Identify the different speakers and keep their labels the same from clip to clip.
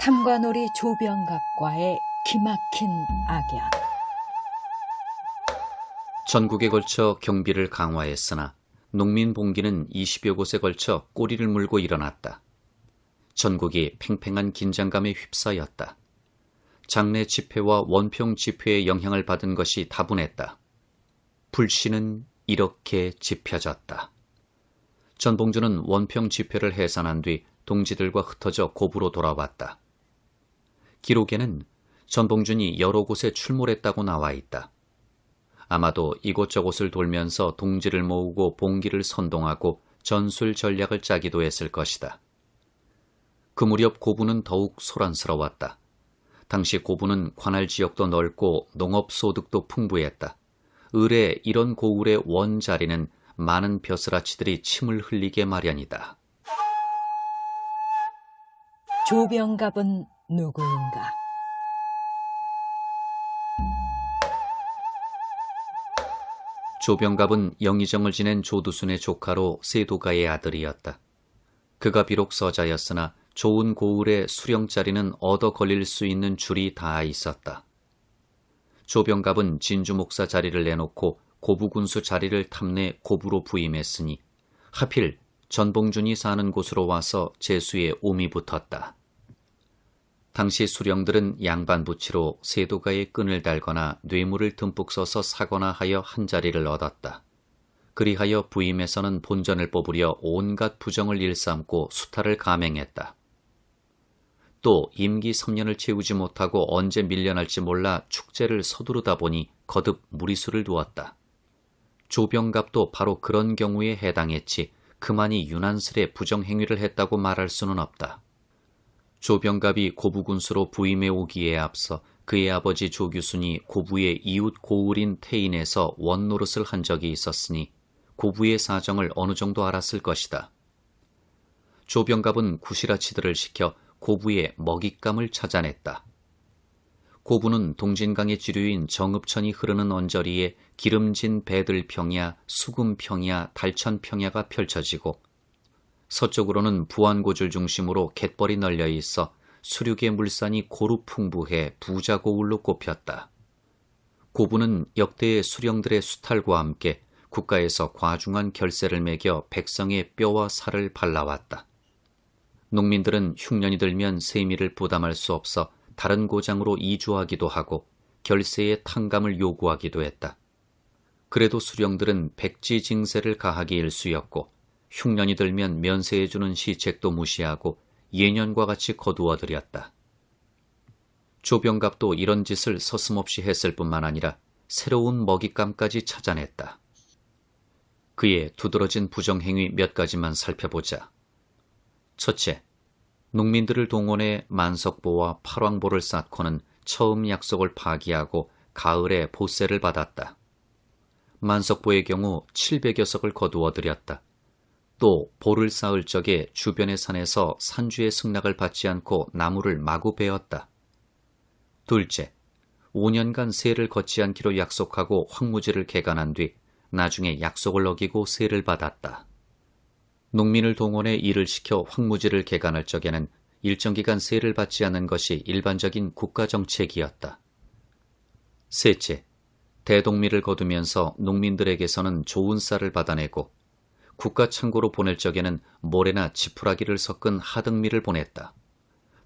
Speaker 1: 삼관오리 조병갑과의 기막힌 악연.
Speaker 2: 전국에 걸쳐 경비를 강화했으나 농민 봉기는 20여 곳에 걸쳐 꼬리를 물고 일어났다. 전국이 팽팽한 긴장감에 휩싸였다. 장내 집회와 원평 집회의 영향을 받은 것이 다분했다. 불씨는 이렇게 지펴졌다. 전봉주는 원평 집회를 해산한 뒤 동지들과 흩어져 고부로 돌아왔다. 기록에는 전봉준이 여러 곳에 출몰했다고 나와 있다. 아마도 이곳저곳을 돌면서 동지를 모으고 봉기를 선동하고 전술 전략을 짜기도 했을 것이다. 그 무렵 고부는 더욱 소란스러웠다. 당시 고부는 관할 지역도 넓고 농업 소득도 풍부했다. 을에 이런 고을의 원자리는 많은 벼슬아치들이 침을 흘리게 마련이다.
Speaker 1: 조병갑은 누구인가?
Speaker 2: 조병갑은 영의정을 지낸 조두순의 조카로 세도가의 아들이었다. 그가 비록 서자였으나 좋은 고을의 수령자리는 얻어 걸릴 수 있는 줄이 다 있었다. 조병갑은 진주 목사 자리를 내놓고 고부군수 자리를 탐내 고부로 부임했으니 하필 전봉준이 사는 곳으로 와서 제수에 옴이 붙었다. 당시 수령들은 양반부치로 세도가의 끈을 달거나 뇌물을 듬뿍 써서 사거나 하여 한 자리를 얻었다. 그리하여 부임에서는 본전을 뽑으려 온갖 부정을 일삼고 수탈을 감행했다. 또 임기 3년을 채우지 못하고 언제 밀려날지 몰라 축제를 서두르다 보니 거듭 무리수를 두었다. 조병갑도 바로 그런 경우에 해당했지 그만이 유난스레 부정행위를 했다고 말할 수는 없다. 조병갑이 고부군수로 부임해 오기에 앞서 그의 아버지 조규순이 고부의 이웃 고을인 태인에서 원노릇을 한 적이 있었으니 고부의 사정을 어느 정도 알았을 것이다. 조병갑은 구시라치들을 시켜 고부의 먹잇감을 찾아냈다. 고부는 동진강의 지류인 정읍천이 흐르는 언저리에 기름진 배들평야, 수금평야, 달천평야가 펼쳐지고 서쪽으로는 부안고줄 중심으로 갯벌이 널려 있어 수륙의 물산이 고루 풍부해 부자고을로 꼽혔다. 고부는 역대의 수령들의 수탈과 함께 국가에서 과중한 결세를 매겨 백성의 뼈와 살을 발라왔다. 농민들은 흉년이 들면 세미를 부담할 수 없어 다른 고장으로 이주하기도 하고 결세의 탕감을 요구하기도 했다. 그래도 수령들은 백지징세를 가하기 일쑤였고 흉년이 들면 면세해주는 시책도 무시하고 예년과 같이 거두어들였다. 조병갑도 이런 짓을 서슴없이 했을 뿐만 아니라 새로운 먹잇감까지 찾아냈다. 그의 두드러진 부정행위 몇 가지만 살펴보자. 첫째, 농민들을 동원해 만석보와 팔왕보를 쌓고는 처음 약속을 파기하고 가을에 보세를 받았다. 만석보의 경우 700여 석을 거두어들였다. 또 보를 쌓을 적에 주변의 산에서 산주의 승낙을 받지 않고 나무를 마구 베었다. 둘째, 5년간 세를 걷지 않기로 약속하고 황무지를 개간한 뒤 나중에 약속을 어기고 세를 받았다. 농민을 동원해 일을 시켜 황무지를 개간할 적에는 일정 기간 세를 받지 않는 것이 일반적인 국가정책이었다. 셋째, 대동미를 거두면서 농민들에게서는 좋은 쌀을 받아내고 국가 창고로 보낼 적에는 모래나 지푸라기를 섞은 하등미를 보냈다.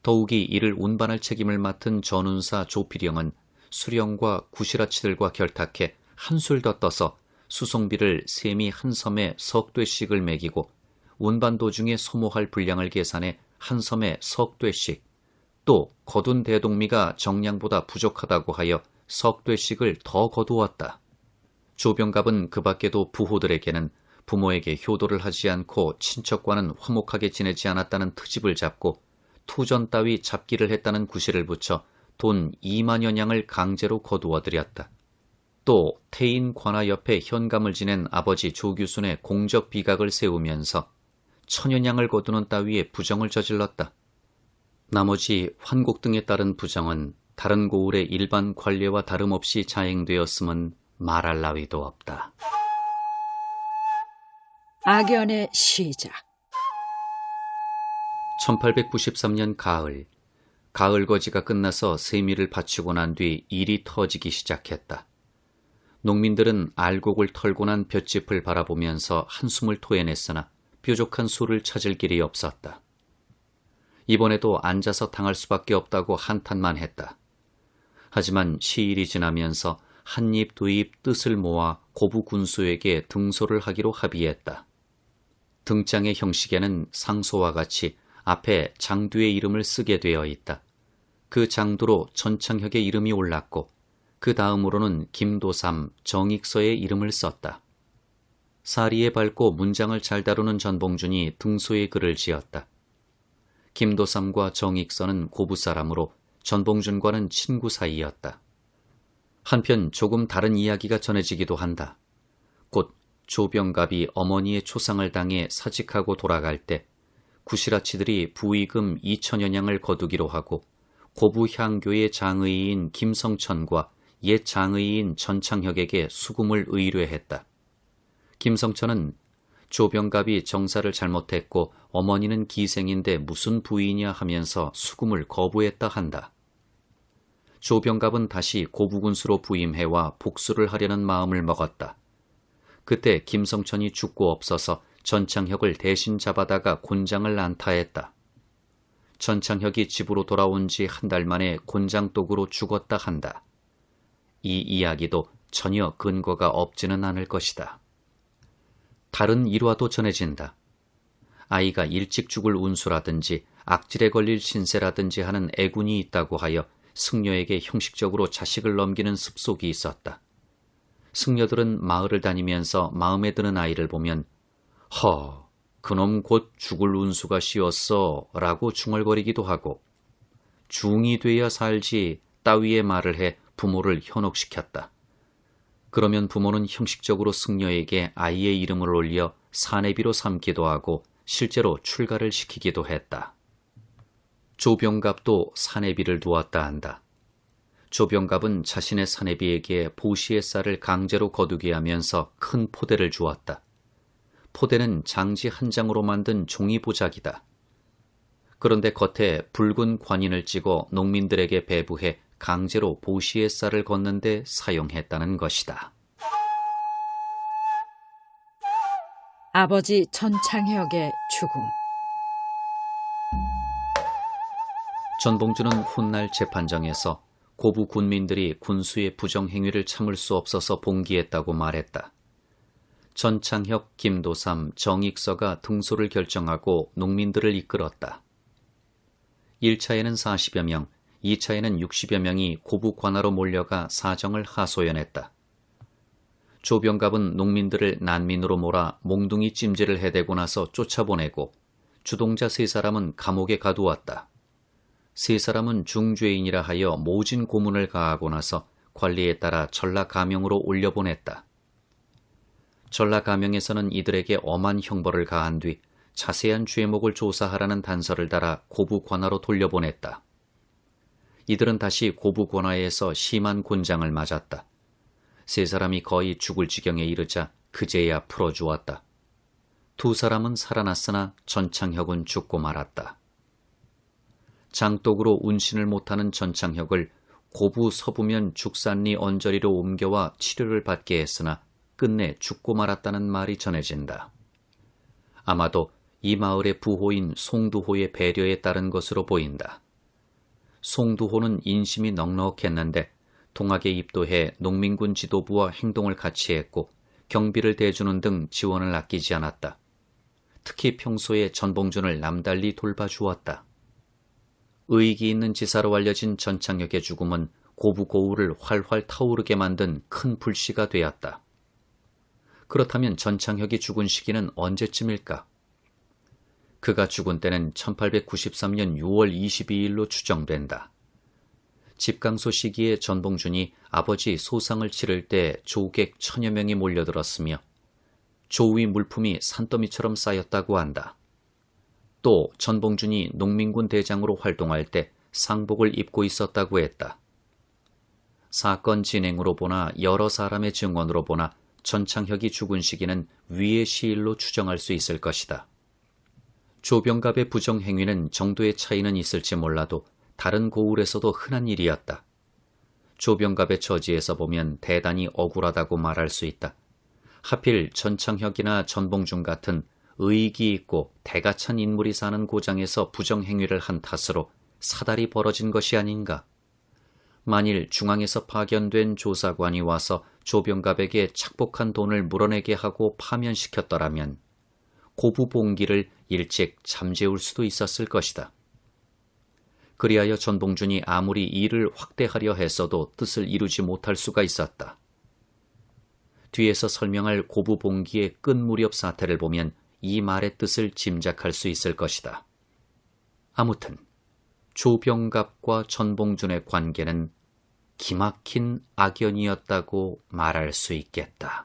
Speaker 2: 더욱이 이를 운반할 책임을 맡은 전운사 조필영은 수령과 구시라치들과 결탁해 한술 더 떠서 수송비를 세미 한 섬에 석되씩을 매기고 운반 도중에 소모할 분량을 계산해 한 섬에 석되씩, 또 거둔 대동미가 정량보다 부족하다고 하여 석되씩을 더 거두었다. 조병갑은 그 밖에도 부호들에게는 부모에게 효도를 하지 않고 친척과는 화목하게 지내지 않았다는 트집을 잡고 투전 따위 잡기를 했다는 구실을 붙여 돈 2만여 냥을 강제로 거두어들였다. 또 태인 관아 옆에 현감을 지낸 아버지 조규순의 공적 비각을 세우면서 1000여 냥을 거두는 따위의 부정을 저질렀다. 나머지 환곡 등에 따른 부정은 다른 고을의 일반 관례와 다름없이 자행되었음은 말할 나위도 없다.
Speaker 1: 악연의 시작.
Speaker 2: 1893년 가을, 가을거지가 끝나서 세미를 바치고 난 뒤 일이 터지기 시작했다. 농민들은 알곡을 털고 난 볏짚을 바라보면서 한숨을 토해냈으나 뾰족한 술을 찾을 길이 없었다. 이번에도 앉아서 당할 수밖에 없다고 한탄만 했다. 하지만 시일이 지나면서 한 입 두 입 뜻을 모아 고부 군수에게 등소를 하기로 합의했다. 등장의 형식에는 상소와 같이 앞에 장두의 이름을 쓰게 되어 있다. 그 장두로 전창혁의 이름이 올랐고 그 다음으로는 김도삼, 정익서의 이름을 썼다. 사리에 밟고 문장을 잘 다루는 전봉준이 등소에 글을 지었다. 김도삼과 정익서는 고부 사람으로 전봉준과는 친구 사이였다. 한편 조금 다른 이야기가 전해지기도 한다. 곧 조병갑이 어머니의 초상을 당해 사직하고 돌아갈 때 구시라치들이 부의금 2천여냥을 거두기로 하고 고부 향교의 장의인 김성천과 옛 장의인 전창혁에게 수금을 의뢰했다. 김성천은 조병갑이 정사를 잘못했고 어머니는 기생인데 무슨 부이냐 하면서 수금을 거부했다 한다. 조병갑은 다시 고부군수로 부임해와 복수를 하려는 마음을 먹었다. 그때 김성천이 죽고 없어서 전창혁을 대신 잡아다가 곤장을 난타했다. 전창혁이 집으로 돌아온 지 한 달 만에 곤장독으로 죽었다 한다. 이 이야기도 전혀 근거가 없지는 않을 것이다. 다른 일화도 전해진다. 아이가 일찍 죽을 운수라든지 악질에 걸릴 신세라든지 하는 애군이 있다고 하여 승려에게 형식적으로 자식을 넘기는 습속이 있었다. 승려들은 마을을 다니면서 마음에 드는 아이를 보면 그놈 곧 죽을 운수가 씌었어 라고 중얼거리기도 하고 중이 돼야 살지 따위의 말을 해 부모를 현혹시켰다. 그러면 부모는 형식적으로 승려에게 아이의 이름을 올려 사내비로 삼기도 하고 실제로 출가를 시키기도 했다. 조병갑도 사내비를 두었다 한다. 조병갑은 자신의 사내비에게 보시의 쌀을 강제로 거두게 하면서 큰 포대를 주었다. 포대는 장지 한 장으로 만든 종이 보자기다. 그런데 겉에 붉은 관인을 찍어 농민들에게 배부해 강제로 보시의 쌀을 걷는 데 사용했다는 것이다.
Speaker 1: 아버지 전창혁의 죽음.
Speaker 2: 전봉준은 훗날 재판정에서 고부 군민들이 군수의 부정행위를 참을 수 없어서 봉기했다고 말했다. 전창혁, 김도삼, 정익서가 등소를 결정하고 농민들을 이끌었다. 1차에는 40여 명, 2차에는 60여 명이 고부 관하로 몰려가 사정을 하소연했다. 조병갑은 농민들을 난민으로 몰아 몽둥이 찜질을 해대고 나서 쫓아보내고 주동자 3사람은 감옥에 가두었다. 3사람은 중죄인이라 하여 모진 고문을 가하고 나서 관리에 따라 전라가명으로 올려보냈다. 전라가명에서는 이들에게 엄한 형벌을 가한 뒤 자세한 죄목을 조사하라는 단서를 달아 고부 관하로 돌려보냈다. 이들은 다시 고부 관하에서 심한 곤장을 맞았다. 3사람이 거의 죽을 지경에 이르자 그제야 풀어주었다. 2사람은 살아났으나 전창혁은 죽고 말았다. 장독으로 운신을 못하는 전창혁을 고부 서부면 죽산리 언저리로 옮겨와 치료를 받게 했으나 끝내 죽고 말았다는 말이 전해진다. 아마도 이 마을의 부호인 송두호의 배려에 따른 것으로 보인다. 송두호는 인심이 넉넉했는데 동학에 입도해 농민군 지도부와 행동을 같이 했고 경비를 대주는 등 지원을 아끼지 않았다. 특히 평소에 전봉준을 남달리 돌봐주었다. 의익이 있는 지사로 알려진 전창혁의 죽음은 고부 고우를 활활 타오르게 만든 큰 불씨가 되었다. 그렇다면 전창혁이 죽은 시기는 언제쯤일까? 그가 죽은 때는 1893년 6월 22일로 추정된다. 집강소 시기에 전봉준이 아버지 소상을 치를 때 조객 1000여 명이 몰려들었으며 조위 물품이 산더미처럼 쌓였다고 한다. 또 전봉준이 농민군 대장으로 활동할 때 상복을 입고 있었다고 했다. 사건 진행으로 보나 여러 사람의 증언으로 보나 전창혁이 죽은 시기는 위의 시일로 추정할 수 있을 것이다. 조병갑의 부정행위는 정도의 차이는 있을지 몰라도 다른 고을에서도 흔한 일이었다. 조병갑의 처지에서 보면 대단히 억울하다고 말할 수 있다. 하필 전창혁이나 전봉준 같은 의기 있고 대가 찬 인물이 사는 고장에서 부정행위를 한 탓으로 사달이 벌어진 것이 아닌가. 만일 중앙에서 파견된 조사관이 와서 조병갑에게 착복한 돈을 물어내게 하고 파면시켰더라면 고부봉기를 일찍 잠재울 수도 있었을 것이다. 그리하여 전봉준이 아무리 일을 확대하려 했어도 뜻을 이루지 못할 수가 있었다. 뒤에서 설명할 고부봉기의 끝 무렵 사태를 보면 이 말의 뜻을 짐작할 수 있을 것이다. 아무튼 조병갑과 전봉준의 관계는 기막힌 악연이었다고 말할 수 있겠다.